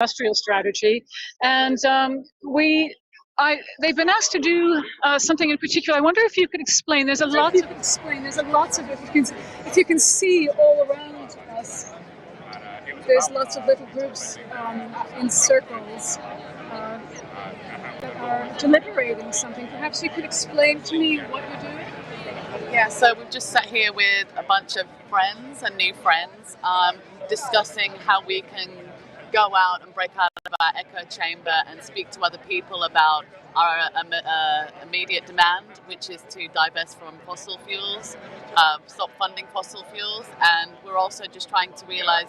industrial strategy, and they've been asked to do something in particular. I wonder if you could explain. There's a lot of it. If you can see all around us, there's lots of little groups in circles that are deliberating something. Perhaps you could explain to me what you're doing? Yeah, so we've just sat here with a bunch of friends and new friends discussing how we can go out and break out of our echo chamber and speak to other people about our immediate demand, which is to divest from fossil fuels, stop funding fossil fuels, and we're also just trying to realize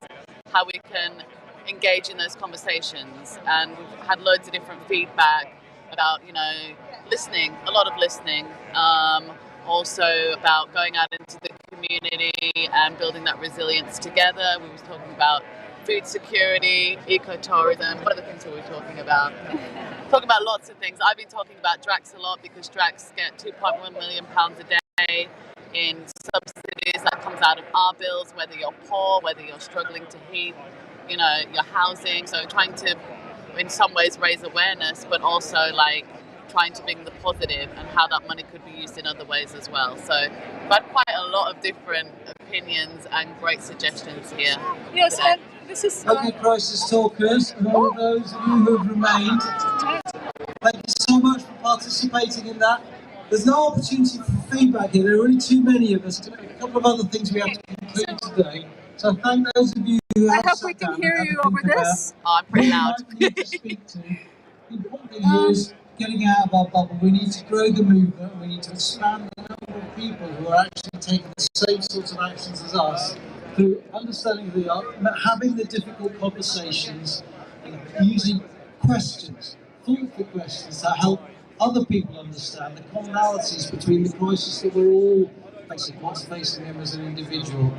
how we can engage in those conversations. And we've had loads of different feedback about, listening, a lot of listening, also about going out into the community and building that resilience together. We were talking about food security, ecotourism. What other things were we talking about? Talking about lots of things. I've been talking about Drax a lot because Drax get £2.1 million a day in subsidies that comes out of our bills, whether you're poor, whether you're struggling to heat, your housing. So trying to, in some ways, raise awareness, but also trying to bring the positive and how that money could be used in other ways as well. So we've had quite a lot of different opinions and great suggestions here. Yes, today. and this is... Okay, crisis talkers, and all of those of you who have remained, thank you so much for participating in that. There's no opportunity for feedback here. There are only too many of us. A couple of other things we have to complete today. So thank those of you who have I hope we can hear you over this. Oh, I'm pretty loud. Need to speak to. The important thing here is getting out of our bubble. We need to grow the movement. We need to expand the number of people who are actually taking the same sorts of actions as us through understanding who they are, having the difficult conversations, and using questions, thoughtful questions that help other people understand the commonalities between the crisis that we're all facing, what's facing them as an individual.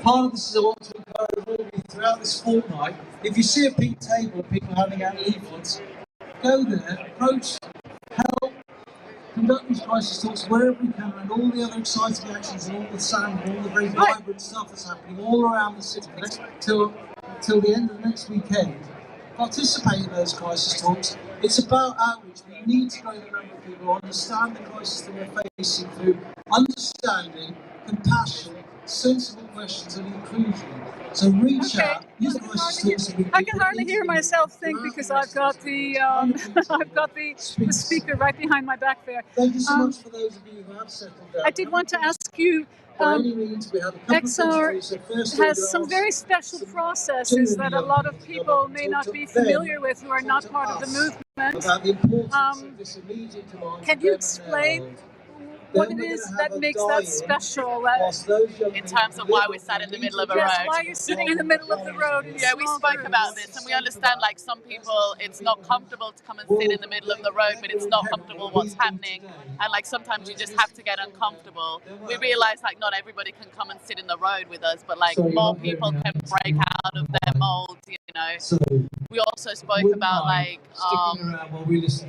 Part of this is I want to encourage all of you throughout this fortnight. If you see a pink table of people handing out leaflets, go there, approach, help, conduct these crisis talks wherever you can, and all the other exciting actions and all the sound and all the very vibrant stuff that's happening all around the city till the end of the next weekend. Participate in those crisis talks. It's about outreach. We need to grow the number of people who understand the crisis that we're facing through understanding, compassion, sensible questions and inclusion. So reach out, use the crisis talks. I can hardly hear myself think because I've got the the speaker right behind my back there. Thank you so much for those of you who have settled down. I did want to ask you, XR has some very special processes that a lot of people may not be familiar with who are not part of the movement. Can you explain what it is that makes that special? In terms of why we sat in the middle of a road. Yes, why you're sitting in the middle of the road. Yeah, we spoke about this, and we understand some people it's not comfortable to come and sit in the middle of the road, but it's not comfortable what's happening, and sometimes you just have to get uncomfortable. We realize not everybody can come and sit in the road with us, but more people can break out of their mold. We also spoke about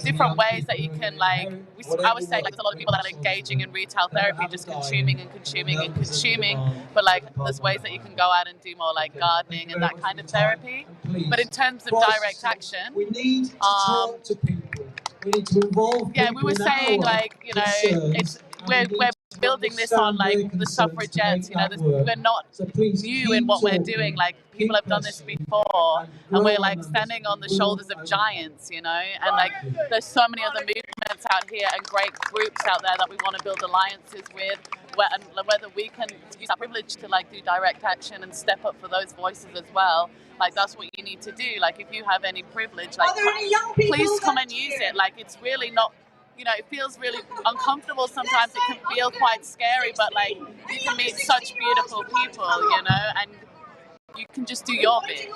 different ways that you can I would say there's a lot of people that are engaging in retail therapy, just consuming and consuming and consuming, but there's ways that you can go out and do more gardening and that kind of therapy. But in terms of direct action, we need to talk to people. We need to involve people. Yeah, we were saying we're building this on the suffragettes. We're not new in what we're doing. People have done this before, and we're standing on the shoulders of giants. And there's so many other movements out here and great groups out there that we want to build alliances with, and whether we can use our privilege to do direct action and step up for those voices as well. That's what you need to do. If you have any privilege, please come and use it. It's really not. It feels really uncomfortable sometimes. It can feel quite scary, but you can meet such beautiful people, and you can just do your bit,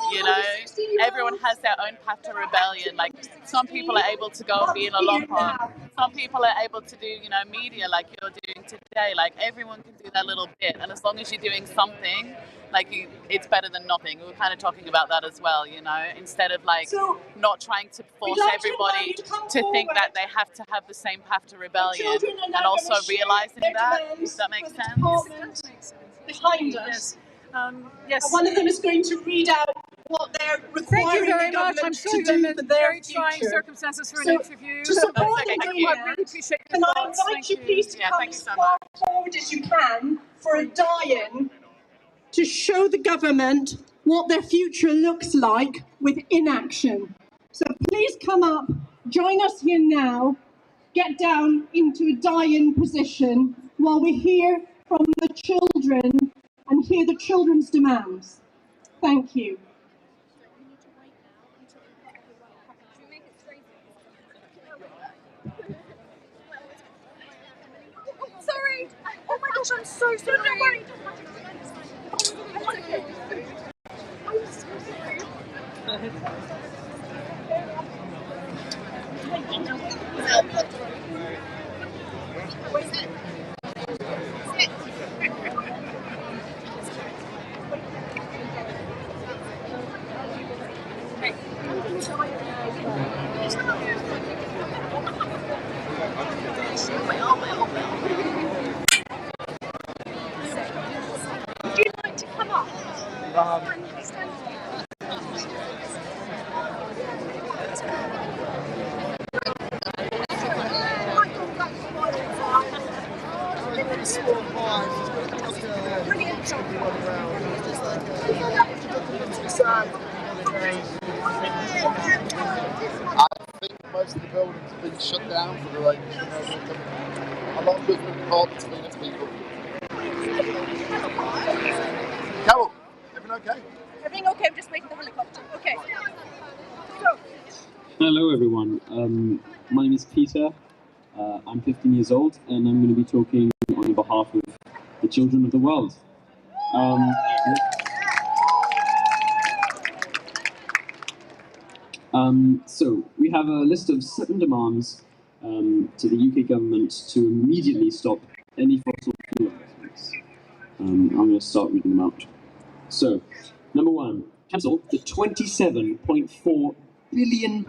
Everyone has their own path to rebellion. Some people are able to go and be in a lock on. Some people are able to do, media like you're doing today. Everyone can do their little bit, and as long as you're doing something, it's better than nothing. We were kind of talking about that as well, instead of not trying to force everybody to think that they have to have the same path to rebellion, and also realizing that. Does that make sense? It does make sense. Behind us. Yes. One of them is going to read out what they're requiring Thank you very the much. government I'm sure to you're do in for their very trying future. circumstances for an So, interview. to support I them really doing that, appreciate your can I thoughts. invite Thank you please to come as far forward as you can for a die-in to show the government what their future looks like with inaction. So please come up, join us here now, get down into a die-in position while we hear from the children and hear the children's demands. Thank you. Sorry. Oh my gosh, I'm so sorry. Don't worry. I'm so sorry. Would you like to come up? Stand here. I think most of the buildings have been shut down for the rain. A lot of them have been called to clean up people. Carol, everything okay? Everything okay? I'm just waiting for the helicopter. Okay. Go. Hello everyone, my name is Peter, I'm 15 years old and I'm going to be talking on behalf of the children of the world. So we have a list of 7 demands to the UK government to immediately stop any fossil fuel investments. I'm going to start reading them out. So, number 1, cancel the £27.4 billion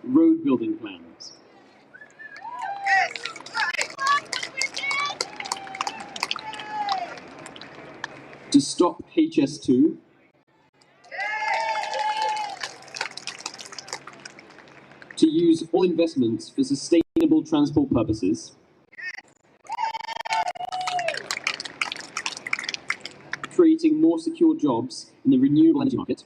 road building plans. To stop HS2. To use all investments for sustainable transport purposes. Creating more secure jobs in the renewable energy market.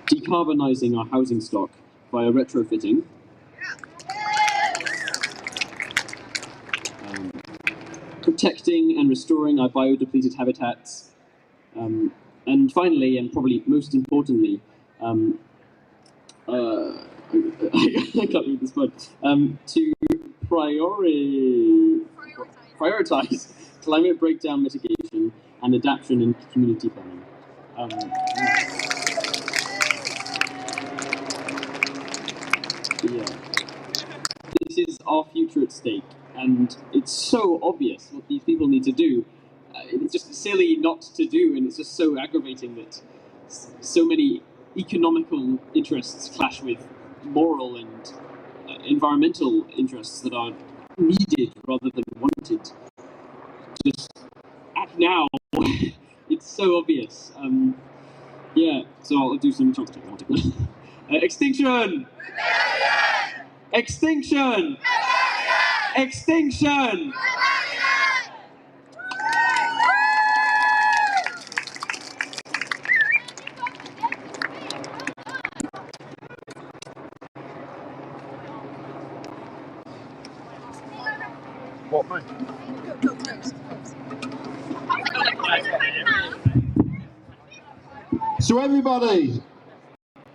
Decarbonising our housing stock via retrofitting. Protecting and restoring our biodepleted habitats. And finally, and probably most importantly, I can't read this word, to prioritize climate breakdown mitigation and adaptation in community planning. Yeah. This is our future at stake, and it's so obvious what these people need to do. It's just silly not to do, and it's just so aggravating that so many economical interests clash with moral and environmental interests that are needed rather than wanted. Just act now. It's so obvious. Yeah, so I'll do some chance to Extinction! Rebellion! Extinction! Rebellion! Extinction! Rebellion! What, mate? So everybody,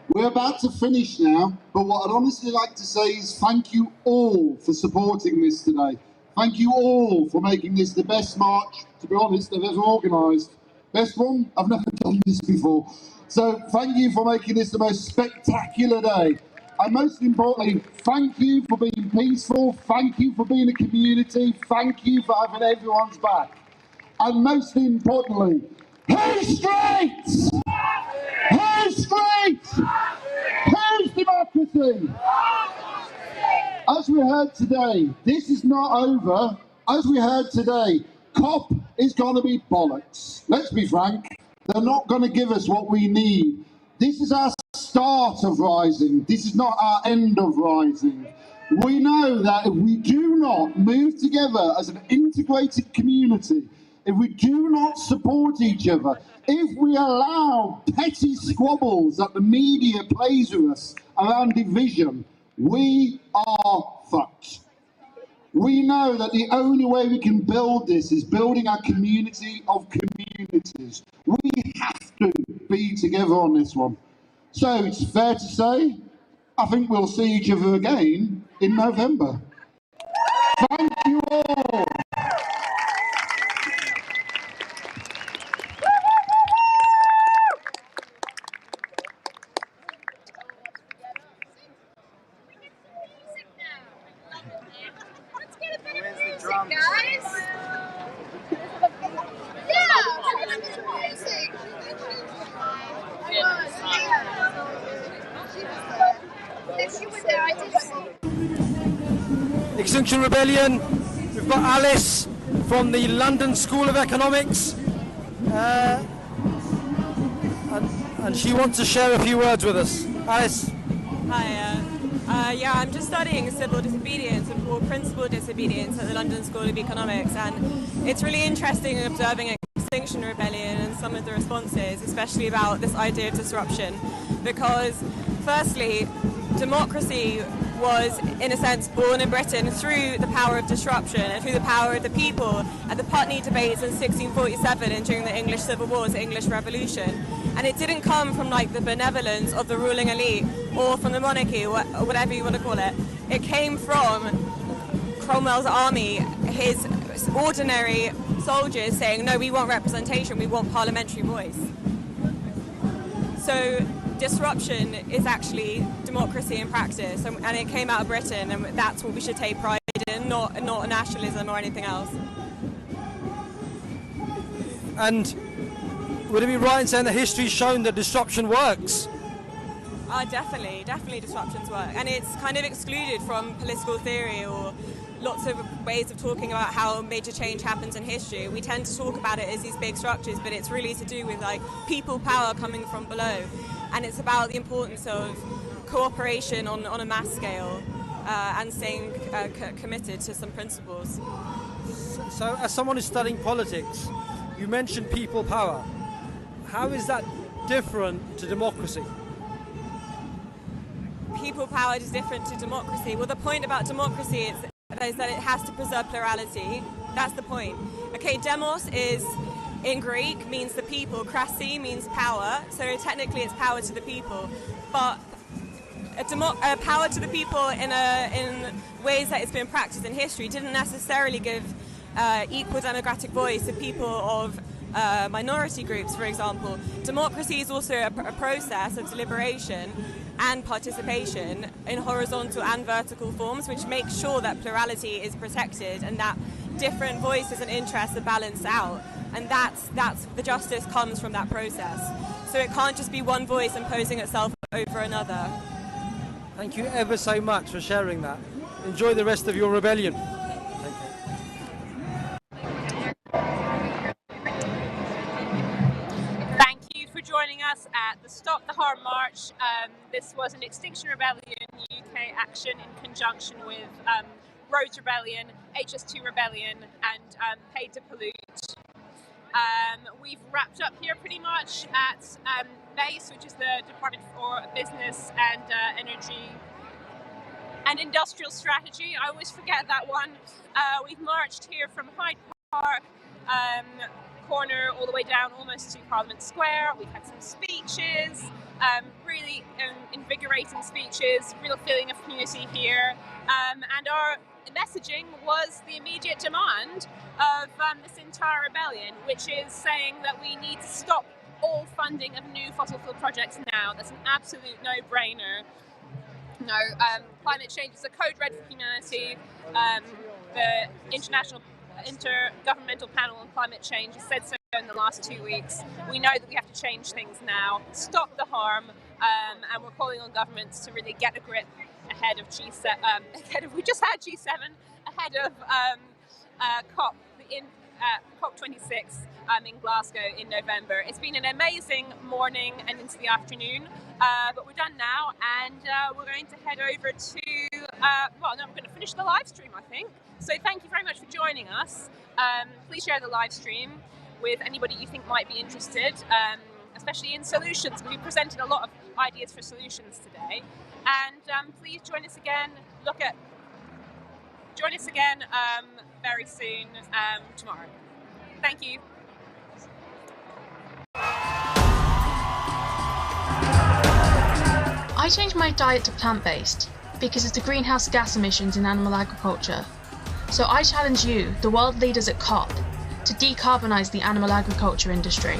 we're about to finish now, but what I'd honestly like to say is thank you all for supporting this today. Thank you all for making this the best march, to be honest, I've ever organised. Best one? I've never done this before. So thank you for making this the most spectacular day. And most importantly, thank you for being peaceful, thank you for being a community, thank you for having everyone's back. And most importantly, who's straight? Who's straight? Who's democracy? As we heard today, this is not over. As we heard today, COP is going to be bollocks. Let's be frank. They're not going to give us what we need. This is our start of rising. This is not our end of rising. We know that if we do not move together as an integrated community, if we do not support each other, if we allow petty squabbles that the media plays with us around division, we are fucked. We know that the only way we can build this is building our community of communities. We have to be together on this one. So it's fair to say, I think we'll see each other again in November. Thank you all. Extinction Rebellion, we've got Alice from the London School of Economics, and she wants to share a few words with us. Alice. Hi, yeah, I'm just studying civil disobedience or principal disobedience at the London School of Economics, and it's really interesting observing Extinction Rebellion and some of the responses, especially about this idea of disruption, because firstly, democracy was, in a sense, born in Britain through the power of disruption and through the power of the people at the Putney debates in 1647 and during the English Civil Wars, the English Revolution. And it didn't come from like the benevolence of the ruling elite or from the monarchy or whatever you want to call it. It came from Cromwell's army, his ordinary soldiers saying, no, we want representation, we want parliamentary voice. So disruption is actually democracy in practice, and it came out of Britain, and that's what we should take pride in, not nationalism or anything else. And would it be right in saying that history's shown that disruption works? Definitely disruptions work, and it's kind of excluded from political theory or lots of ways of talking about how major change happens in history. We tend to talk about it as these big structures, but it's really to do with like people power coming from below. And it's about the importance of cooperation on a mass scale and staying committed to some principles. So as someone who's studying politics, you mentioned people power. How is that different to democracy? People power is different to democracy. Well, the point about democracy is that it has to preserve plurality. That's the point. Okay, demos is, in Greek, means the people. Krasi means power, so technically it's power to the people. But power to the people in ways that it's been practiced in history didn't necessarily give equal democratic voice to people of minority groups, for example. Democracy is also a process of deliberation and participation in horizontal and vertical forms, which makes sure that plurality is protected and that different voices and interests are balanced out. And that's the justice comes from that process. So it can't just be one voice imposing itself over another. Thank you ever so much for sharing that. Enjoy the rest of your rebellion. Thank you for joining us at the Stop the Harm March. This was an Extinction Rebellion UK action in conjunction with Roads Rebellion, HS2 Rebellion and Pay to Pollute. We've wrapped up here pretty much at BASE, which is the Department for Business and Energy and Industrial Strategy. I always forget that one. We've marched here from Hyde Park corner all the way down almost to Parliament Square. We've had some speeches, really invigorating speeches, real feeling of community here. And our messaging was the immediate demand of this entire rebellion, which is saying that we need to stop all funding of new fossil fuel projects now. That's an absolute no-brainer. No, climate change is a code red for humanity. The Intergovernmental Panel on Climate Change has said so in the last 2 weeks. We know that we have to change things now, stop the harm, and we're calling on governments to really get a grip ahead of G7. We just had G7 ahead of COP, the at COP26 in Glasgow in November. It's been an amazing morning and into the afternoon, but we're done now, and we're going to head over to, we're going to finish the live stream, I think. So thank you very much for joining us. Please share the live stream with anybody you think might be interested, especially in solutions. We presented a lot of ideas for solutions today, and please join us again. Join us again very soon tomorrow. Thank you. I changed my diet to plant-based because of the greenhouse gas emissions in animal agriculture. So I challenge you, the world leaders at COP, to decarbonise the animal agriculture industry.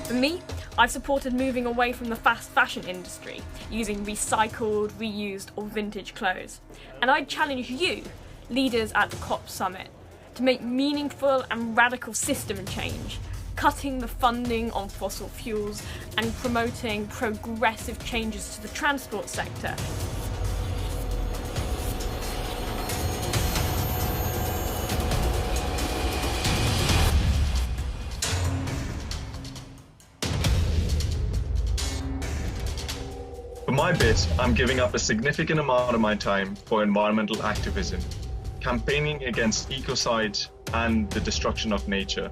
For me, I've supported moving away from the fast fashion industry, using recycled, reused or vintage clothes. And I challenge you, leaders at the COP summit, to make meaningful and radical system change, cutting the funding on fossil fuels and promoting progressive changes to the transport sector. For my bit, I'm giving up a significant amount of my time for environmental activism, campaigning against ecocide and the destruction of nature.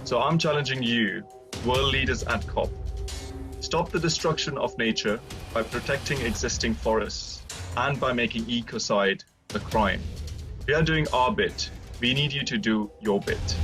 So I'm challenging you, world leaders at COP. Stop the destruction of nature by protecting existing forests and by making ecocide a crime. We are doing our bit. We need you to do your bit.